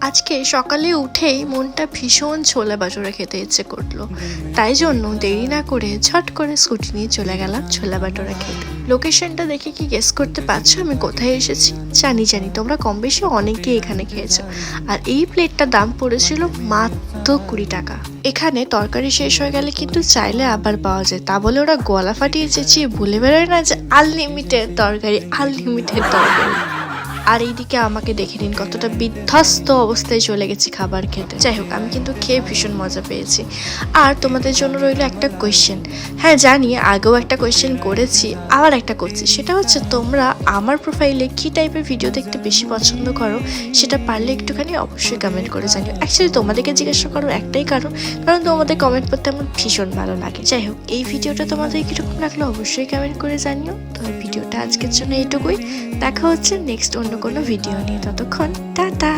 আজকে সকালে উঠেই মনটা ভীষণ ছোলা বাটোরা খেতে ইচ্ছে করলো, তাই জন্য দেরি না করে ঝট করে স্কুটি নিয়ে চলে গেলাম ছোলা বাটোরা খেতে। লোকেশনটা দেখে কি গেস করতে পারছো আমি কোথায় এসেছি? জানি তোমরা কম বেশি অনেকেই এখানে খেয়েছো। আর এই প্লেটটার দাম পড়েছিল মাত্র 20 টাকা। এখানে তরকারি শেষ হয়ে গেলে কিন্তু চাইলে আবার পাওয়া যায়, তা বলে ওরা গলা ফাটিয়ে চেঁচিয়ে বলে বেরোয় না যে আনলিমিটেড তরকারি, আনলিমিটেড তরকারি। আর এইদিকে আমাকে দেখে নিন কতটা বিধ্বস্ত অবস্থায় চলে গেছি খাবার খেতে। যাই হোক, আমি কিন্তু খেয়ে ভীষণ মজা পেয়েছি। আর তোমাদের জন্য রইল একটা কোয়েশ্চেন। হ্যাঁ জানি, আগেও একটা কোয়েশ্চেন করেছি, আবার একটা করছি। সেটা হচ্ছে তোমরা আমার প্রোফাইলে কী টাইপের ভিডিও দেখতে বেশি পছন্দ করো, সেটা পারলে একটুখানি অবশ্যই কমেন্ট করে জানিও। অ্যাকচুয়ালি তোমাদেরকে জিজ্ঞাসা করো একটাই কারণ তোমাদের কমেন্ট করতে আমার ভীষণ ভালো লাগে। যাই হোক, এই ভিডিওটা তোমাদের কীরকম লাগলো অবশ্যই কমেন্ট করে জানিও। তো ভিডিওটা আজকের জন্য এইটুকুই। দেখা হচ্ছে নেক্সট অন্য কোনো ভিডিও নিয়ে। ততক্ষণ টাটা।